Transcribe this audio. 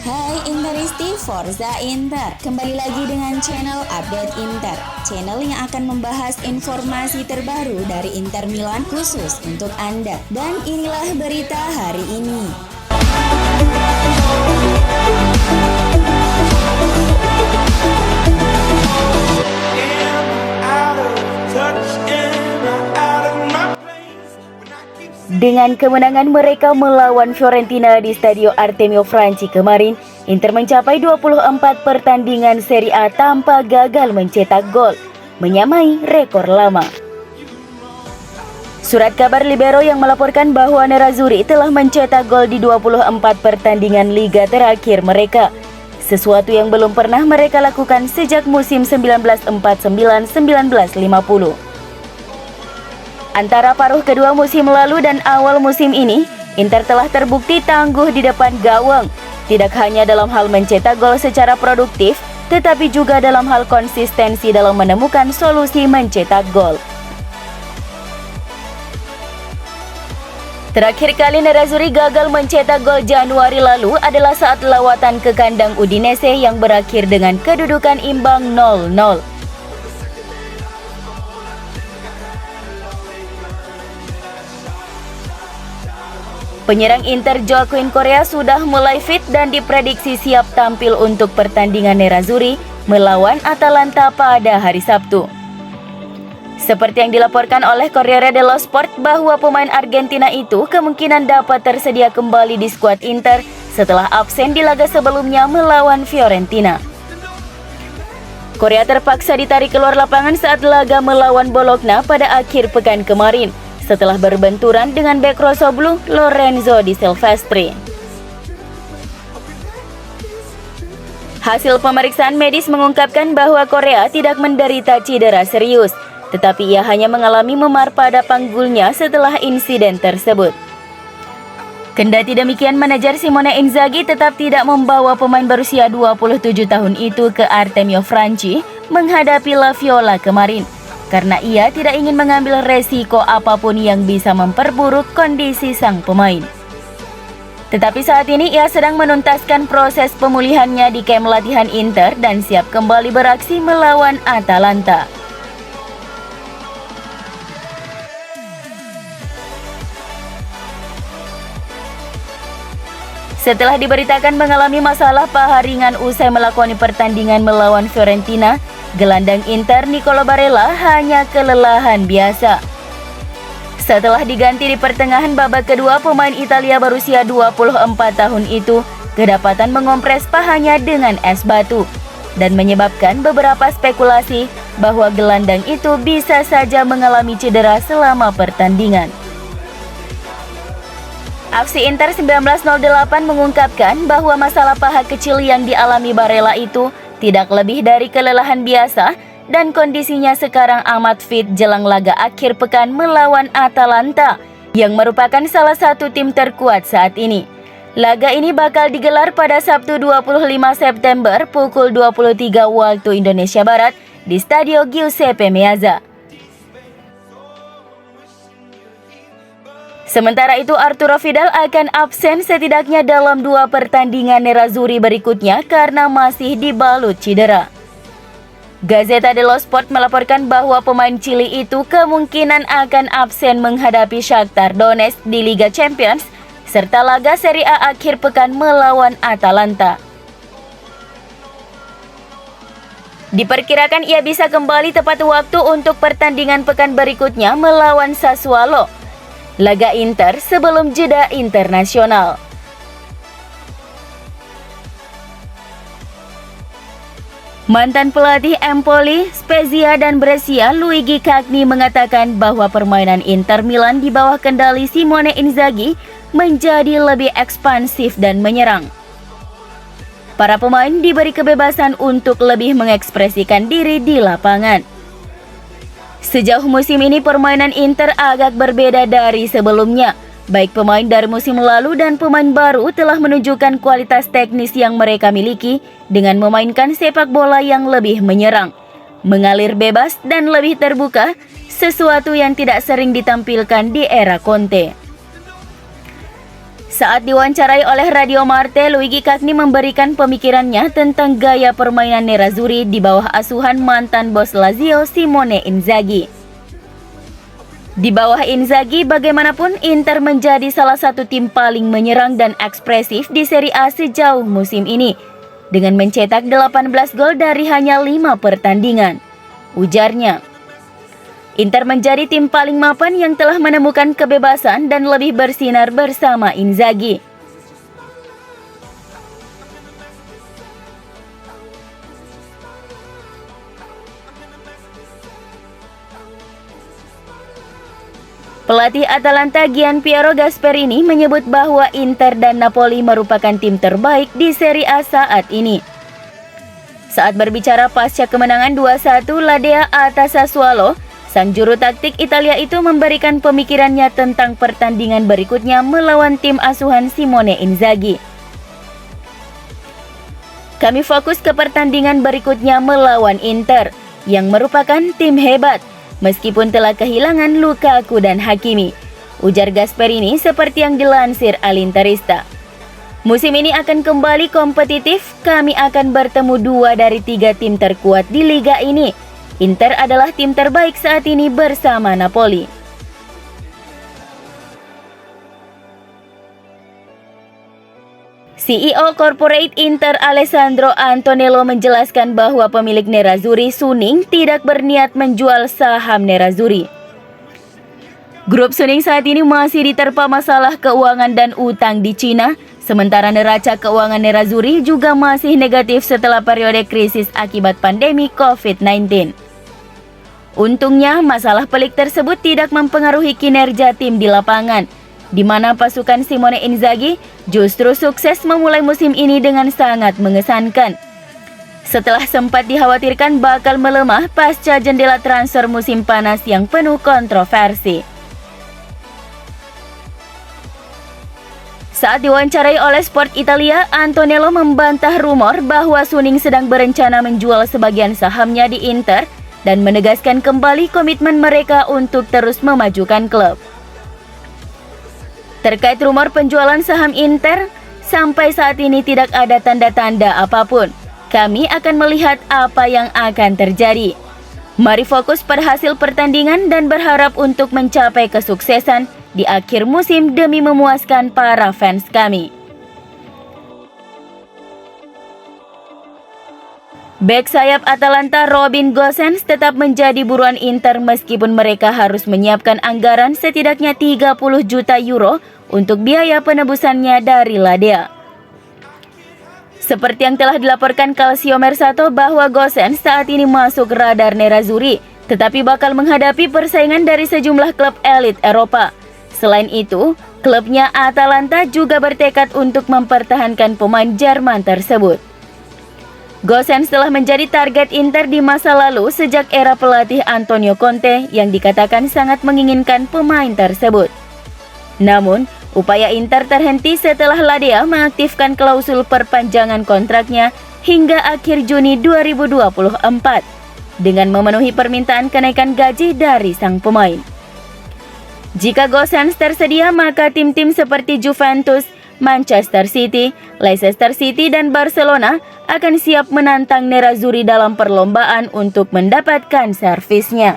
Hai Interisti Forza Inter, kembali lagi dengan channel Update Inter, channel yang akan membahas informasi terbaru dari Inter Milan khusus untuk Anda. Dan inilah berita hari ini. Dengan kemenangan mereka melawan Fiorentina di Stadio Artemio Franchi kemarin, Inter mencapai 24 pertandingan Serie A tanpa gagal mencetak gol, menyamai rekor lama. Surat kabar Libero yang melaporkan bahwa Nerazzurri telah mencetak gol di 24 pertandingan liga terakhir mereka, sesuatu yang belum pernah mereka lakukan sejak musim 1949-1950. Antara paruh kedua musim lalu dan awal musim ini, Inter telah terbukti tangguh di depan gawang, tidak hanya dalam hal mencetak gol secara produktif, tetapi juga dalam hal konsistensi dalam menemukan solusi mencetak gol. Terakhir kali Nerazzurri gagal mencetak gol Januari lalu adalah saat lawatan ke kandang Udinese yang berakhir dengan kedudukan imbang 0-0. Penyerang Inter Joaquin Correa sudah mulai fit dan diprediksi siap tampil untuk pertandingan Nerazzurri melawan Atalanta pada hari Sabtu. Seperti yang dilaporkan oleh Corriere dello Sport bahwa pemain Argentina itu kemungkinan dapat tersedia kembali di skuad Inter setelah absen di laga sebelumnya melawan Fiorentina. Correa terpaksa ditarik keluar lapangan saat laga melawan Bologna pada akhir pekan kemarin, setelah berbenturan dengan bek Rossoblu Lorenzo Di Silvestri. Hasil pemeriksaan medis mengungkapkan bahwa Correa tidak menderita cedera serius, tetapi ia hanya mengalami memar pada panggulnya setelah insiden tersebut. Kendati demikian, manajer Simone Inzaghi tetap tidak membawa pemain berusia 27 tahun itu ke Artemio Franchi menghadapi La Viola kemarin, karena ia tidak ingin mengambil resiko apapun yang bisa memperburuk kondisi sang pemain. Tetapi saat ini ia sedang menuntaskan proses pemulihannya di kamp latihan Inter dan siap kembali beraksi melawan Atalanta. Setelah diberitakan mengalami masalah paha ringan usai melakoni pertandingan melawan Fiorentina, gelandang Inter Nicolo Barella hanya kelelahan biasa. Setelah diganti di pertengahan babak kedua, pemain Italia berusia 24 tahun itu kedapatan mengompres pahanya dengan es batu dan menyebabkan beberapa spekulasi bahwa gelandang itu bisa saja mengalami cedera selama pertandingan. Aksi Inter 1908 mengungkapkan bahwa masalah paha kecil yang dialami Barella itu tidak lebih dari kelelahan biasa dan kondisinya sekarang amat fit jelang laga akhir pekan melawan Atalanta yang merupakan salah satu tim terkuat saat ini. Laga ini bakal digelar pada Sabtu 25 September pukul 23 waktu Indonesia Barat di Stadio Giuseppe Meazza. Sementara itu, Arturo Vidal akan absen setidaknya dalam 2 pertandingan Nerazzurri berikutnya karena masih dibalut cedera. Gazzetta dello Sport melaporkan bahwa pemain Chili itu kemungkinan akan absen menghadapi Shakhtar Donetsk di Liga Champions serta laga Serie A akhir pekan melawan Atalanta. Diperkirakan ia bisa kembali tepat waktu untuk pertandingan pekan berikutnya melawan Sassuolo, laga Inter sebelum jeda internasional. Mantan pelatih Empoli, Spezia, dan Brescia, Luigi Cagney mengatakan bahwa permainan Inter Milan di bawah kendali Simone Inzaghi menjadi lebih ekspansif dan menyerang. Para pemain diberi kebebasan untuk lebih mengekspresikan diri di lapangan. Sejauh musim ini permainan Inter agak berbeda dari sebelumnya. Baik pemain dari musim lalu dan pemain baru telah menunjukkan kualitas teknis yang mereka miliki dengan memainkan sepak bola yang lebih menyerang, mengalir bebas dan lebih terbuka, sesuatu yang tidak sering ditampilkan di era Conte. Saat diwawancarai oleh Radio Marte, Luigi Cagney memberikan pemikirannya tentang gaya permainan Nerazzurri di bawah asuhan mantan bos Lazio Simone Inzaghi. Di bawah Inzaghi, bagaimanapun Inter menjadi salah satu tim paling menyerang dan ekspresif di Serie A sejauh musim ini, dengan mencetak 18 gol dari hanya 5 pertandingan. Ujarnya, Inter menjadi tim paling mapan yang telah menemukan kebebasan dan lebih bersinar bersama Inzaghi. Pelatih Atalanta Gianpiero Gasperini menyebut bahwa Inter dan Napoli merupakan tim terbaik di Serie A saat ini. Saat berbicara pasca kemenangan 2-1 Ladea atas Sassuolo, sang juru taktik Italia itu memberikan pemikirannya tentang pertandingan berikutnya melawan tim asuhan Simone Inzaghi. Kami fokus ke pertandingan berikutnya melawan Inter, yang merupakan tim hebat, meskipun telah kehilangan Lukaku dan Hakimi, ujar Gasperini seperti yang dilansir All'Interista. Musim ini akan kembali kompetitif, kami akan bertemu 2 dari 3 tim terkuat di liga ini. Inter adalah tim terbaik saat ini bersama Napoli. CEO Corporate Inter Alessandro Antonello menjelaskan bahwa pemilik Nerazzurri Suning tidak berniat menjual saham Nerazzurri. Grup Suning saat ini masih diterpa masalah keuangan dan utang di Cina, sementara neraca keuangan Nerazzurri juga masih negatif setelah periode krisis akibat pandemi COVID-19. Untungnya, masalah pelik tersebut tidak mempengaruhi kinerja tim di lapangan, di mana pasukan Simone Inzaghi justru sukses memulai musim ini dengan sangat mengesankan. Setelah sempat dikhawatirkan bakal melemah pasca jendela transfer musim panas yang penuh kontroversi. Saat diwawancarai oleh Sport Italia, Antonello membantah rumor bahwa Suning sedang berencana menjual sebagian sahamnya di Inter dan menegaskan kembali komitmen mereka untuk terus memajukan klub. Terkait rumor penjualan saham Inter, sampai saat ini tidak ada tanda-tanda apapun. Kami akan melihat apa yang akan terjadi. Mari fokus pada hasil pertandingan dan berharap untuk mencapai kesuksesan di akhir musim demi memuaskan para fans kami. Bek sayap Atalanta Robin Gosens tetap menjadi buruan Inter meskipun mereka harus menyiapkan anggaran setidaknya 30 juta euro untuk biaya penebusannya dari Ladea. Seperti yang telah dilaporkan Calcio Mercato bahwa Gosens saat ini masuk radar Nerazzurri, tetapi bakal menghadapi persaingan dari sejumlah klub elit Eropa. Selain itu, klubnya Atalanta juga bertekad untuk mempertahankan pemain Jerman tersebut. Gosens telah menjadi target Inter di masa lalu sejak era pelatih Antonio Conte yang dikatakan sangat menginginkan pemain tersebut. Namun, upaya Inter terhenti setelah Ladea mengaktifkan klausul perpanjangan kontraknya hingga akhir Juni 2024 dengan memenuhi permintaan kenaikan gaji dari sang pemain. Jika Gosens tersedia, maka tim-tim seperti Juventus, Manchester City, Leicester City, dan Barcelona akan siap menantang Nerazzurri dalam perlombaan untuk mendapatkan servisnya.